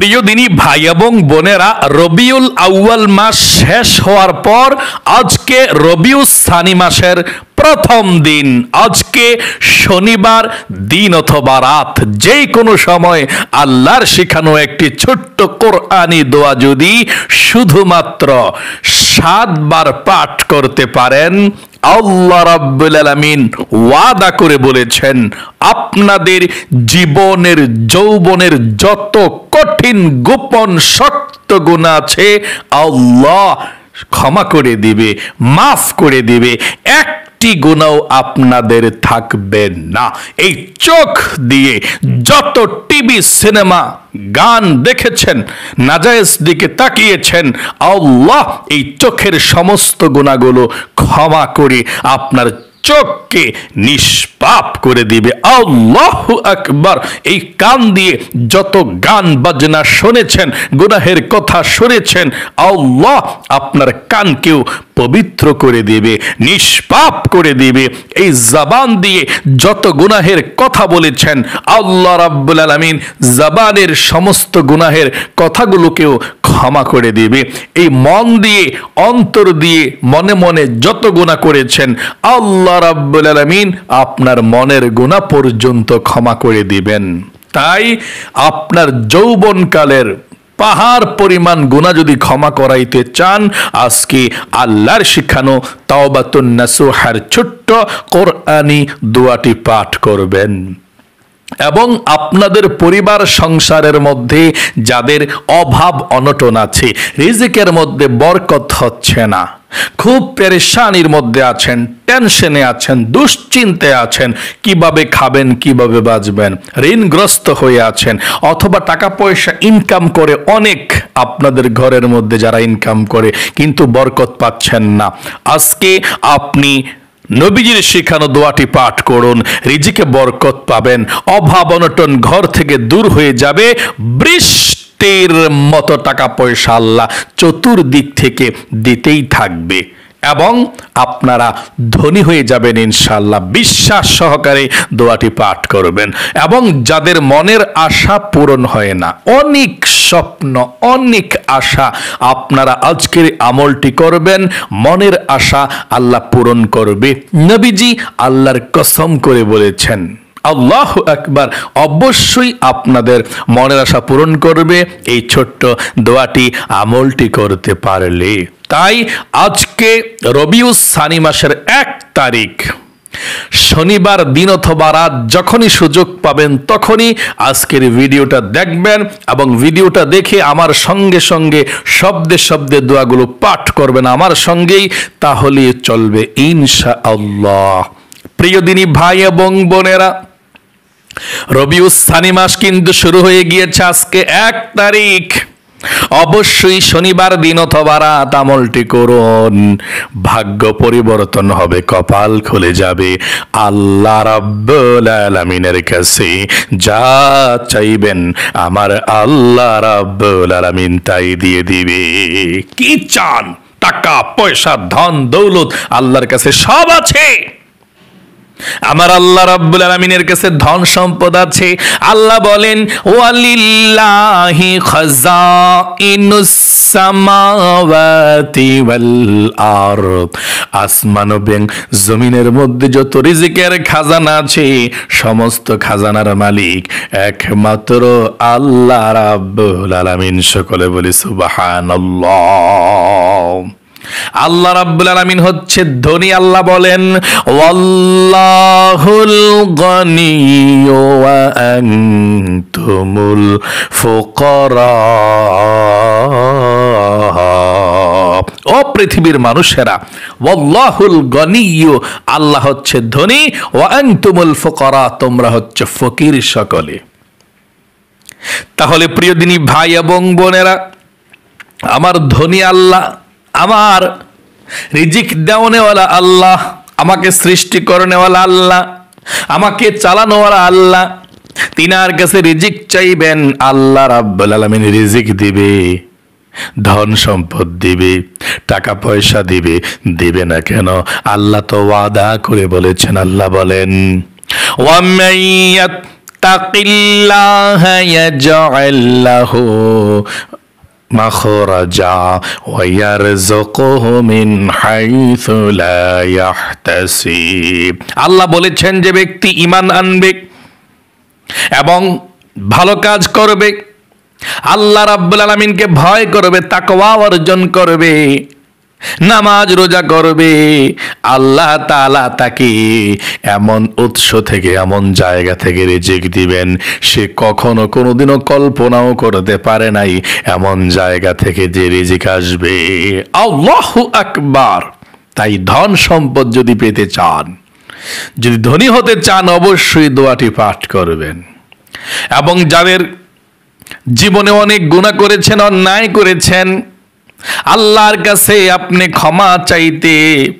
প্রিয় দিনী ভাই এবং বোনেরা, রবিউল আউয়াল মাস শেষ হওয়ার পর আজকে রবিউস সানি মাসের প্রথম দিন। আজকে শনিবার দিন অথবা রাত, যে কোনো সময় আল্লাহর শেখানো একটি ছোট্ট কোরআনি দোয়া যদি শুধুমাত্র 7 বার পাঠ করতে পারেন, আল্লাহ রাব্বুল আলামিন ওয়াদা করে বলেছেন আপনাদের জীবনের যৌবনের যত কঠিন গোপন শক্ত গুনাহ আছে আল্লাহ ক্ষমা করে দিবে, মাফ করে দিবে। একটি গুনাহ আপনাদের থাকবে না। এই চোখ দিয়ে যত টিভি সিনেমা গান দেখেছেন, নাজায়েজ দিকে তাকিয়েছেন, আল্লাহ এই চোখের সমস্ত গুনাহগুলো ক্ষমা করে আপনার চোখকে নিষ্পাপ করে দিবে। আল্লাহু আকবার। এই কান দিয়ে যত গান বাজনা শুনেছেন, গুনাহের কথা শুনেছেন, আল্লাহ আপনার কানকেও পবিত্র করে দিবে, নিষ্পাপ করে দিবে। এই জবান দিয়ে যত গুনাহের কথা বলেছেন, আল্লাহ রাব্বুল আলামিন জবানের সমস্ত গুনাহের কথাগুলোকেও ক্ষমা করে দিবে। এই মন দিয়ে, অন্তর দিয়ে, মনে মনে যত গুনাহ করেছেন, আল্লাহ রাব্বুল আলামিন আপনার মনের গুনাহ পর্যন্ত ক্ষমা করে দিবেন। তাই আপনার যৌবনকালের পাহাড় পরিমাণ গুনাহ যদি ক্ষমা করাইতে চান, আজকে আল্লাহর শিখানো তাওবাতুন নাসুহার ছোট্ট কোরআনি দোয়াটি পাঠ করবেন। এবং আপনাদের পরিবার সংসারের মধ্যে যাদের অভাব অনটন আছে, রিজিকের মধ্যে বরকত হচ্ছে না, খুব পেরেশানির মধ্যে আছেন, টেনশনে আছেন, দুশ্চিন্তায় আছেন, কিভাবে খাবেন, কিভাবে বাঁচবেন, ঋণগ্রস্ত হয়ে আছেন, অথবা টাকা পয়সা ইনকাম করে অনেক, আপনাদের ঘরের মধ্যে যারা ইনকাম করে কিন্তু বরকত পাচ্ছেন না, আজকে আপনি নবীজির শেখানো দোয়াটি পাঠ করুন, রিজিকে বরকত পাবেন, অভাব অনটন ঘর থেকে দূর হয়ে যাবে, বৃষ্টির মতো টাকা পয়সা আল্লাহ চতুর্দিক থেকে দিতেই থাকবে এবং আপনারা ধনী হয়ে যাবেন ইনশাআল্লাহ। বিশ্বাস সহকারে দোয়াটি পাঠ করবেন। এবং যাদের মনের আশা পূরণ হয় না, অনেক স্বপ্ন, অনেক আশা, আপনারা আজকের আমলটি করবেন, মনের আশা আল্লাহ পূরণ করবে। নবীজি আল্লাহর কসম করে বলেছেন, আল্লাহু আকবার, অবশ্যই আপনাদের মনের আশা পূরণ করবে এই ছোট্ট দোয়াটি আমলটি করতে পারলে। তাই আজকে রবিউস সানি মাসের 1 তারিখ শনিবার দিন অথবা রাত, যখনই সুযোগ পাবেন তখনই আজকের ভিডিওটা দেখবেন এবং ভিডিওটা দেখে আমার সঙ্গে সঙ্গে শব্দে শব্দে দোয়াগুলো পাঠ করবেন আমার সঙ্গেই, তাহলে চলবে ইনশাআল্লাহ। প্রিয় দিনী ভাই এবং বোনেরা, রবিউস সানি মাস কিন্তু শুরু হয়ে গিয়েছে আজকে 1 তারিখ। অবশ্যই শনিবার দিন অথবা রাত আমলটি করুন, ভাগ্য পরিবর্তন হবে, কপাল খুলে যাবে। আল্লাহ রাব্বুল আলামিনের কাছে যা চাইবেন আমার আল্লাহ রাব্বুল আলামিন তাই দিয়ে দিবে। কি চান? টাকা পয়সা, ধন দৌলত আল্লাহর কাছে সব আছে। আমার আল্লাহ রাব্বুল আলামিনের কাছে ধন সম্পদ আছে। আল্লাহ বলেন, ওয়ালিল্লাহি খাযাইনুস সামাওয়াতি ওয়াল আরদ, আসমান এবং জমিনের মধ্যে যত রিজিকের খাজানা আছে, সমস্ত খাজানার মালিক একমাত্র আল্লাহ রাব্বুল আলামিন। সকলে বলি সুবহানাল্লাহ। আল্লাহ রাব্বুল আলামিন হচ্ছে ধনী। আল্লাহ বলেন, ওয়াল্লাহুল গনিয়্যু ওয়া আনতুমুল ফুকারা। ও পৃথিবীর মানুষেরা, ওয়াল্লাহুল গনিয়্যু, আল্লাহ হচ্ছে ধনী, ওয়া আনতুমুল ফুকারা, তোমরা হচ্ছে ফকির সকলে। তাহলে প্রিয় দিনী ভাই এবং বোনেরা, আমার ধনী আল্লাহ, আমার রিজিক দেওয়ানেওয়ালা আল্লাহ, আমাকে সৃষ্টি করনেওয়ালা আল্লাহ, আমাকে চালানোওয়ালা আল্লাহ, তিনার কাছে রিজিক চাইবেন, আল্লাহ রাব্বুল আলামিন রিজিক দিবে, ধন সম্পদ দিবে, টাকা পয়সা দিবে। দিবে না কেন? আল্লাহ তো ওয়াদা করে বলেছেন। আল্লাহ বলেন, ওয়ামাইয়াত ইয়াত্তাকিল্লাহা ইয়াজআল লাহু মাখরাজা ওয়া ইয়ারযুকুহু মিন হাইসু লা ইয়াহতাসিব। আল্লাহ বলেছেন যে ব্যক্তি ঈমান আনবে এবং ভালো কাজ করবে, আল্লাহ রাব্বুল আলামিনকে ভয় করবে, তাকওয়া অর্জন করবে, নামাজ রোজা করবে, আল্লাহ তাআলা তাকে এমন উৎস থেকে, এমন জায়গা থেকে রিজিক দিবেন সে কখনো কোনোদিনও কল্পনাও করতে পারে নাই এমন জায়গা থেকে যে রিজিক আসবে। আল্লাহু আকবার। তাই ধন সম্পদ যদি পেতে চান, যদি ধনী হতে চান, অবশ্যই দোয়াটি পাঠ করবেন। এবং যাদের জীবনে অনেক গুনাহ করেছেন, অন্যায় করেছেন, আল্লাহর কাছে আপনি ক্ষমা চাইতে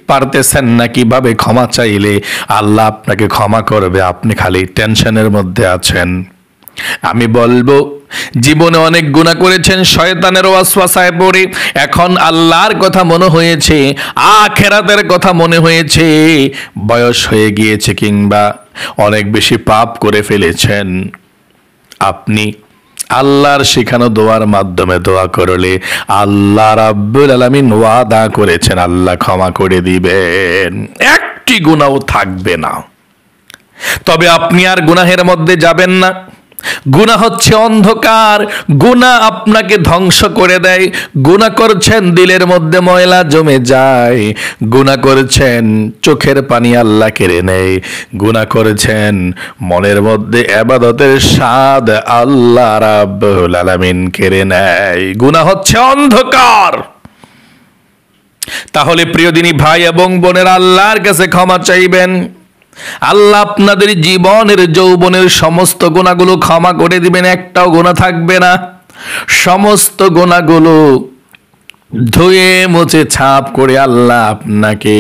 পারতেছেন না, কিভাবে ক্ষমা চাইলে আল্লাহ আপনাকে ক্ষমা করবে, আপনি খালি টেনশনের মধ্যে আছেন। আমি বলবো, জীবনে অনেক গুনাহ করেছেন, শয়তানের ওয়াসওয়াসায় পড়ে এখন আল্লাহর কথা মনে হয়েছে, আখিরাতের কথা মনে হয়েছে, বয়স হয়ে গিয়েছে কিংবা অনেক বেশি পাপ করে ফেলেছেন, আপনি আল্লাহর শেখানো দোয়ার মাধ্যমে দোয়া করলে আল্লাহ রাব্বুল আলামিন ওয়াদা করেছেন আল্লাহ ক্ষমা করে দিবেন, একটি গুনাহও থাকবে না। তবে আপনি আর গুনাহের মধ্যে যাবেন না। গুনাহ হচ্ছে অন্ধকার, গুনাহ আপনাকে ধ্বংস করে দেয়। গুনাহ করছেন, দিলের মধ্যে ময়লা জমে যায়। গুনাহ করেছেন, চোখের পানি আল্লাহ কেড়ে নেয়। গুনাহ করেছেন, মনের মধ্যে ইবাদতের স্বাদ আল্লাহ রাব্বুল আলামিন কেড়ে নেয়। গুনাহ হচ্ছে অন্ধকার। তাহলে প্রিয় দিনী ভাই এবং বোনেরা, আল্লাহর কাছে ক্ষমা চাইবেন। আল্লাহ আপনাদের জীবনের যৌবনের সমস্ত গুনাহগুলো ক্ষমা করে দিবেন, একটাও গুনাহ থাকবে না। সমস্ত গুনাহগুলো ধুয়ে মুছে ছাপ করে আল্লাহ আপনাকে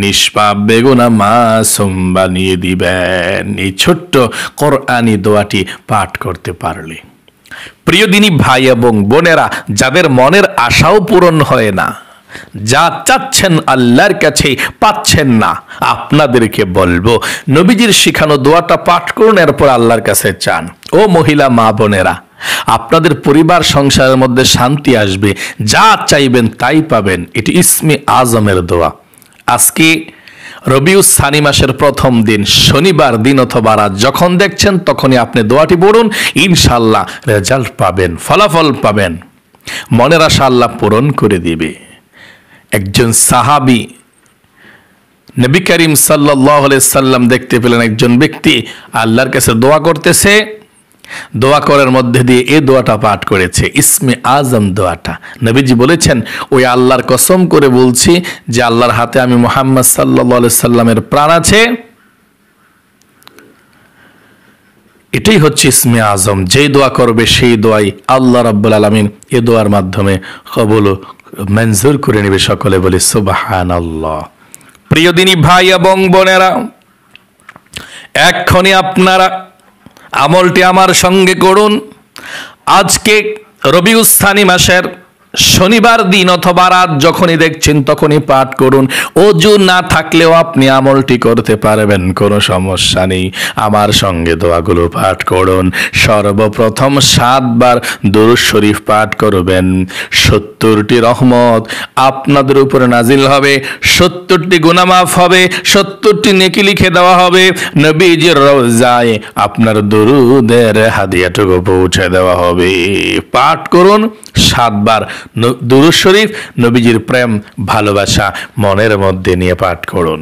নিষ্পাপ বেগুনাহ মাসুম বানিয়ে দিবেন এই ছোট্ট কোরআনি দোয়াটি পাঠ করতে পারলে। প্রিয় দিনী ভাই এবং বোনেরা, যাদের মনের আশাও পূরণ হয় না, যা চাচ্ছেন আল্লাহর কাছে পাচ্ছেন না, আপনাদেরকে বলবো নবীজির শিখানো দোয়াটা পাঠ করুন, এরপর আল্লাহর কাছে চান। ও মহিলা মা বোনেরা, আপনাদের পরিবার সংসারের মধ্যে শান্তি আসবে, যা চাইবেন তাই পাবেন। এটি ইসমে আজমের দোয়া। আজকে রবিউস সানি মাসের প্রথম দিন, শনিবার দিন অথবা রাত যখন দেখছেন তখনই আপনি দোয়াটি পড়ুন, ইনশাআল্লাহ রেজাল্ট পাবেন, ফলাফল পাবেন, মনের আশা আল্লাহ পূরণ করে দিবে। একজন সাহাবী নবী করিম সাল্লাল্লাহু আলাইহি সাল্লাম দেখতে পেলেন একজন ব্যক্তি আল্লাহর কাছে দোয়া করতেছে, দোয়া করার মধ্যে দিয়ে এই দোয়াটা পাঠ করেছে, ইসমে আজম দোয়াটা। নবীজি বলেছেন, ওই আল্লাহর কসম করে বলছি যে আল্লাহর হাতে আমি মুহাম্মদ সাল্লাল্লাহু আলাইহি সাল্লামের প্রাণ আছে, এটাই হচ্ছে ইসমে আজম। যেই দোয়া করবে সেই দোয়াই আল্লাহ রাব্বুল আলামিন এই দোয়ার মাধ্যমে কবুল মঞ্জুর করে নেবে। সকলে বলি সুবহানাল্লাহ। প্রিয় দিনী ভাই এবং বোনেরা, এক্ষুনি আপনারা আমলটি আমার সঙ্গে করুন। আজকে রবিউস সানি মাসের শনিবার দিন অথবা রাত যখনই দেখছেন তখনই পাঠ করুন। ওযু না থাকলেও আপনি আমলটি করতে পারবেন, কোনো সমস্যা নেই। আমার সঙ্গে দোয়াগুলো পাঠ করুন। সর্বপ্রথম 7 বার দুরূদ শরীফ পাঠ করবেন। 70টি রহমত আপনাদের উপরে নাজিল হবে, 70টি গুনাহ মাফ হবে, 70টি নেকি লিখে দেওয়া হবে। নবীজির রওজায় আপনার দুরুদের হাদিয়াটুকু পৌঁছে দেওয়া হবে। পাঠ করুন 7 বার দুরূদ শরীফ, নবীজির প্রেম ভালোবাসা মনের মধ্যে নিয়ে পাঠ করুন।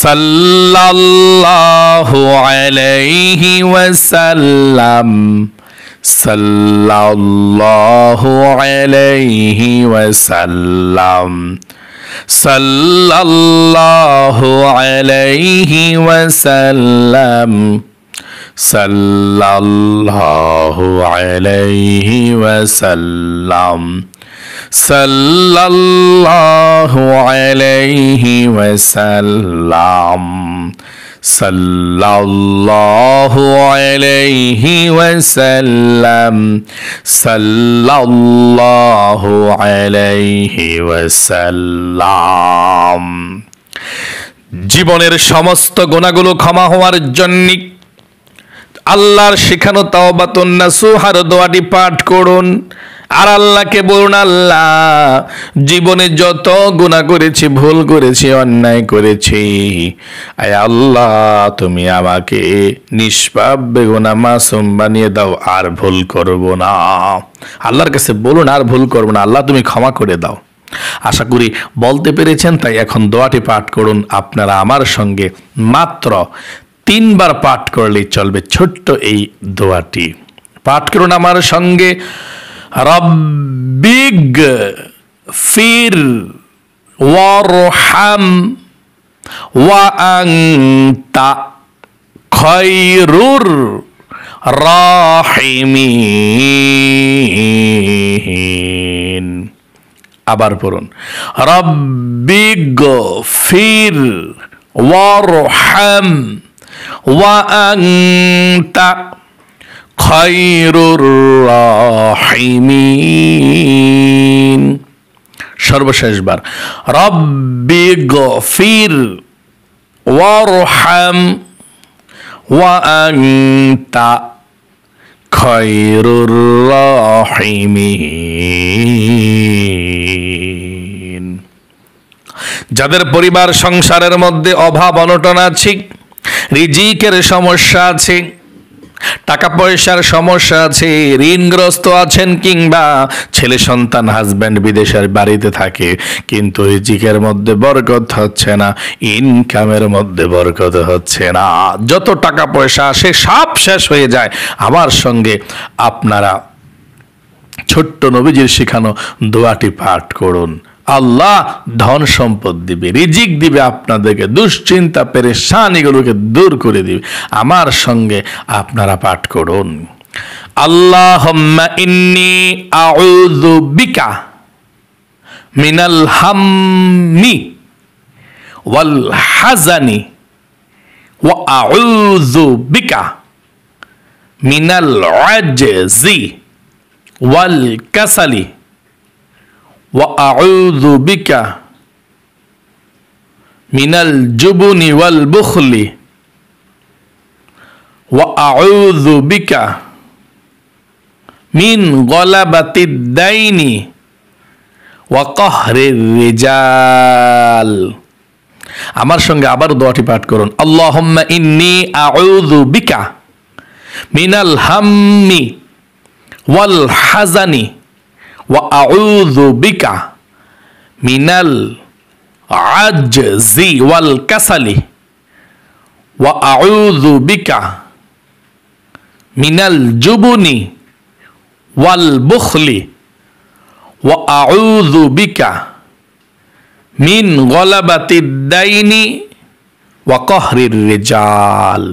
সাল্লাল্লাহু আলাইহি ওয়াসাল্লাম, সাল্লাল্লাহু আলাইহি ওয়াসাল্লাম, সাল্লাল্লাহু আলাইহি ওয়াসাল্লাম, সাল্লাল্লাহু আলাইহি ওয়াসাল্লাম, সাল্লাল্লাহু আলাইহি ওয়াসাল্লাম, সাল্লাল্লাহু আলাইহি ওয়াসাল্লাম, সাল্লাল্লাহু আলাইহি ওয়াসাল্লাম। জীবনের সমস্ত গুনাহগুলো ক্ষমা হওয়ার জন্য আল্লাহর শেখানো তাওবাতুন নাসুহার দোয়াটি পাঠ করুন আর আল্লাহকে বলুন, আল্লাহ জীবনে যত গুনাহ করেছি, ভুল করেছি, অন্যায় করেছি, আয় আল্লাহ তুমি আমাকে নিষ্পাপ বেগুনাহ মাসুম বানিয়ে দাও, আর ভুল করব না। আল্লাহর কাছে বলুন আর ভুল করব না, আল্লাহ তুমি ক্ষমা করে দাও। আশা করি বলতে পেরেছেন, তাই এখন দোয়াটি পাঠ করুন আপনারা আমার সঙ্গে। মাত্র 3 বার পাঠ করলেই চলবে ছোট্ট এই দোয়াটি। পাঠ করুন আমার সঙ্গে। রব্বিগ ফির ওয়ারহাম ওয়া আনতা খায়রুর রাহিমিন। আবার পড়ুন, রব্বিগ ফির ওয়ারহাম ওয়া আনতা খায়রুর রাহিমিন। সর্বশেষবার, রব্বিগ ফির ওয়ারহাম ওয়া আনতা খায়রুর রাহিমিন। যাদের পরিবার সংসারের মধ্যে অভাব অনটন আছে, রিজিকের সমস্যা আছে, টাকা পয়সার সমস্যা আছে, ঋণগ্রস্ত আছেন, কিংবা ছেলে সন্তান হাজব্যান্ড বিদেশের বাড়িতে থাকে কিন্তু রিজিকের মধ্যে বরকত হচ্ছে না, ইনকামের মধ্যে বরকত হচ্ছে না, যত টাকা পয়সা আসে সব শেষ হয়ে যায়, আমার সঙ্গে আপনারা ছোট্ট নবীজির শেখানো দোয়াটি পাঠ করুন। আল্লাহ ধন সম্পদ দিবে, রিজিক দিবে, আপনাদেরকে দুশ্চিন্তা পেরেশান এগুলোকে দূর করে দিবে। আমার সঙ্গে আপনারা পাঠ করুন, আল্লাহুম্মা ইন্নী আউযু বিকা মিনাল হাম্মি ওয়াল হাজানি ওয়া আউযু বিকা মিনাল আজজি ওয়াল কাসালি ওয়া আউযু বিকা মিনাল জুবনি ওয়াল বুখলি ওয়া আউযু বিকা মিন গলাবাতিদ দাইনি ওয়া কাহরির রিজাল। আমার সঙ্গে আবার দোয়াটি পাঠ করুন, আল্লাহুম্মা ইন্নী আউযু বিকা মিনাল হাম্মি ওয়াল হাজানি ওয়া আউযু বিকা মিনাল আজজি ওয়াল কাসালি ওয়া আউযু বিকা মিনাল জুবনি ওয়াল বুখলি ওয়া আউযু বিকা মিন গলাবাতিদ দাইনি ওয়া কাহরির রিজাল।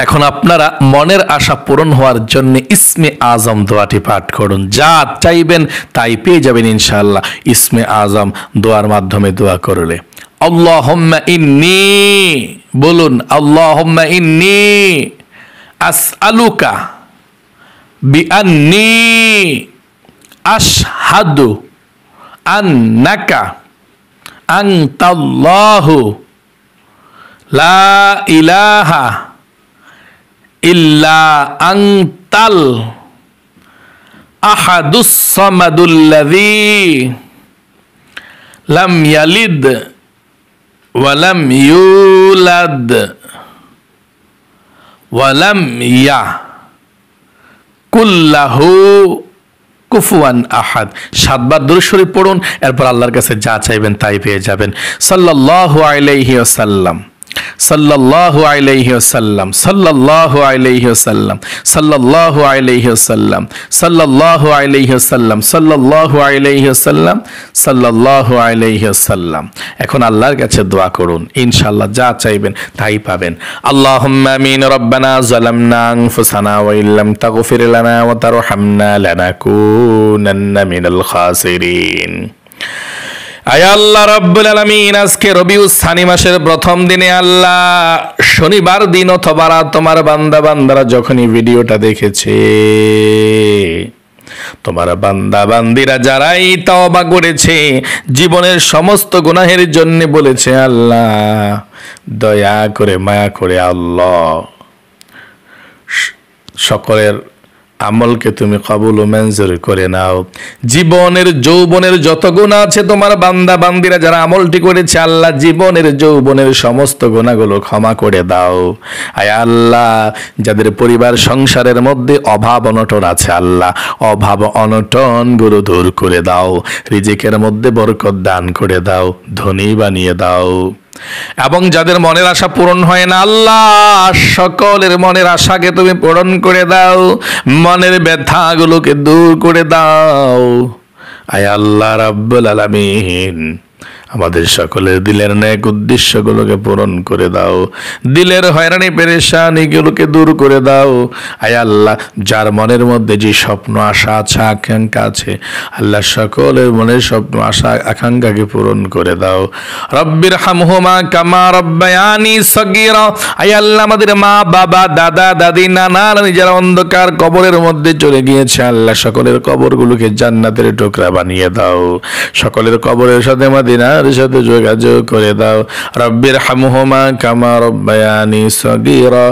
এখন আপনারা মনের আশা পূরণ হওয়ার জন্য ইসমে আজম দোয়াটি পাঠ করুন। যা চাইবেন তাই পেয়ে যাবেন ইনশাআল্লাহ ইসমে আজম দোয়ার মাধ্যমে দোয়া করলে। আল্লাহুম্মা ইন্নী, বলুন আল্লাহুম্মা ইন্নী আসআলুকা বিআন্নী আশহাদু আন্নাকা আনতাল্লাহু লা ইলাহা ইল্লা আনতাল আহাদুস সামাদুল্লাযী লাম ইয়ালিদ ওয়া লাম ইউলাদ ওয়া লাম ইয়াকুল লাহু কুফুয়ান আহাদ। 7 বার দুরূদ শরীফ পড়ুন, এরপর আল্লাহর কাছে যা চাইবেন তাই পেয়ে যাবেন। সাল্লাল্লাহু আলাইহি ওয়াসাল্লাম, সাল্লাল্লাহু আলাইহি ওয়াসাল্লাম, সাল্লাল্লাহু আলাইহি ওয়াসাল্লাম, সাল্লাল্লাহু আলাইহি ওয়াসাল্লাম, সাল্লাল্লাহু আলাইহি ওয়াসাল্লাম, সাল্লাল্লাহু আলাইহি ওয়াসাল্লাম, সাল্লাল্লাহু আলাইহি ওয়াসাল্লাম। এখন আল্লাহর কাছে দোয়া করুন, ইনশাআল্লাহ যা চাইবেন তাই পাবেন। আল্লাহুম্মা আমিন। রব্বানা যালামনা আনফুসানা ওয়া ইল্লাম তাগফির লানা ওয়া তারহামনা লানাকুনান্না মিনাল খাসিরিন। আয় আল্লাহ রাব্বুল আলামিন, আজকে রবিউল সানি মাসের প্রথম দিনে আল্লাহ শনিবার দিন অথবা রাত তোমার বান্দা বান্দারা যখনই ভিডিওটা দেখেছে, তোমার বান্দা বান্দিরা যারাই তওবা করেছে, জীবনের সমস্ত গুনাহের জন্য বলেছে আল্লাহ দয়া করে মায়া করে আল্লাহ সকলের আমলকে তুমি কবুল ও মঞ্জুর করে নাও। জীবনের যৌবনের যত গুনাহ আছে তোমার বান্দা বান্দিরা যারা আমলটি করেছে আল্লাহ জীবনের যৌবনের সমস্ত গুনাহগুলো ক্ষমা করে দাও। আয় আল্লাহ, যাদের পরিবার সংসারের মধ্যে অভাব অনটন আছে আল্লাহ অভাব অনটন গুলো দূর করে দাও। রিজিকের মধ্যে বরকত দান করে দাও, ধনী বানিয়ে দাও। এবং যাদের মনের আশা পূরণ হয় না আল্লাহ সকলের মনের আশাকে তুমি পূরণ করে দাও, মনের ব্যথাগুলোকে দূর করে দাও। আয় আল্লাহ রাব্বুল আলামিন, আমাদের সকলের দিলের ন্যাক উদ্দেশ্যগুলোকে পূরণ করে দাও, দিলের হয়রানি পেরেশানিগুলোকে দূর করে দাও। আয় আল্লাহ, যার মনের মধ্যে যে স্বপ্ন আশা আছে আকাঙ্ক্ষা আছে আল্লাহ সকলের মনের স্বপ্ন আশা আকাঙ্ক্ষাকে পূরণ করে দাও। রব্বির হামহুমা কামা রব্বায়ানি সগীরা। আয় আল্লাহ, আমাদের মা বাবা দাদা দাদি নানা নানি যারা অন্ধকার কবরের মধ্যে চলে গিয়েছে আল্লাহ সকলের কবরগুলোকে জান্নাতের টুকরা বানিয়ে দাও, সকলের কবরের সাথে মদিনার সাথে যোগাযোগ করে দাও। রব্বির হামহুমা কামা রব্বায়ানি সগীরা।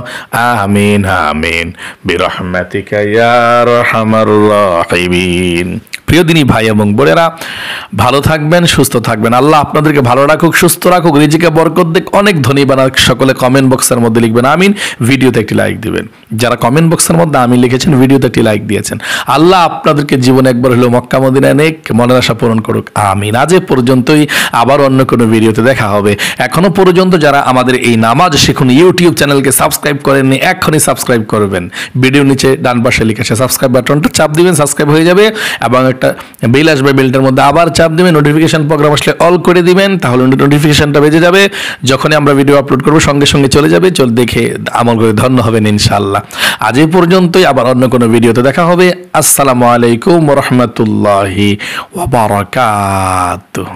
আমিন আমিন বিরহমাতিকা ইয়া আরহামার রাহিমিন। প্রিয় দিনী ভাই এবং বোনেরা, ভালো থাকবেন, সুস্থ থাকবেন। আল্লাহ আপনাদেরকে ভালো রাখুক, সুস্থ রাখুক, রিজিকে বরকত দিক, অনেক ধনী বানাক। সকলে কমেন্ট বক্সের মধ্যে লিখবেন আমিন, ভিডিওতে একটি লাইক দিবেন। যারা কমেন্ট বক্সের মধ্যে আমিন লিখেছেন, ভিডিওতে একটি লাইক দিয়েছেন, আল্লাহ আপনাদেরকে জীবনে একবার হলেও মক্কা মদিনায় নেক মনের আশা পূরণ করুক আমিন। আজ এ পর্যন্তই, আবার অন্য কোনো ভিডিওতে দেখা হবে। এখনো পর্যন্ত যারা আমাদের এই নামাজ শিখুন ইউটিউব চ্যানেলকে সাবস্ক্রাইব করেননি, এখনই সাবস্ক্রাইব করবেন। ভিডিও নিচে ডান পাশে লিখে আছে সাবস্ক্রাইব বাটনটা চাপ দিবেন, সাবস্ক্রাইব হয়ে যাবে এবং একটা বেল আসবে, বেলটার মধ্যে আবার চাপ দিবেন, নোটিফিকেশন প্রোগ্রাম আসলে অল করে দিবেন, তাহলে নোটিফিকেশনটা বেজে যাবে। যখনই আমরা ভিডিও আপলোড করবো সঙ্গে সঙ্গে চলে যাবে, দেখে আমল করে ধন্য হবেন ইনশাআল্লাহ। আজ এই পর্যন্তই, আবার অন্য কোনো ভিডিওতে দেখা হবে। আসসালামু আলাইকুম ওয়া রাহমাতুল্লাহি ওয়া বারাকাতুহু।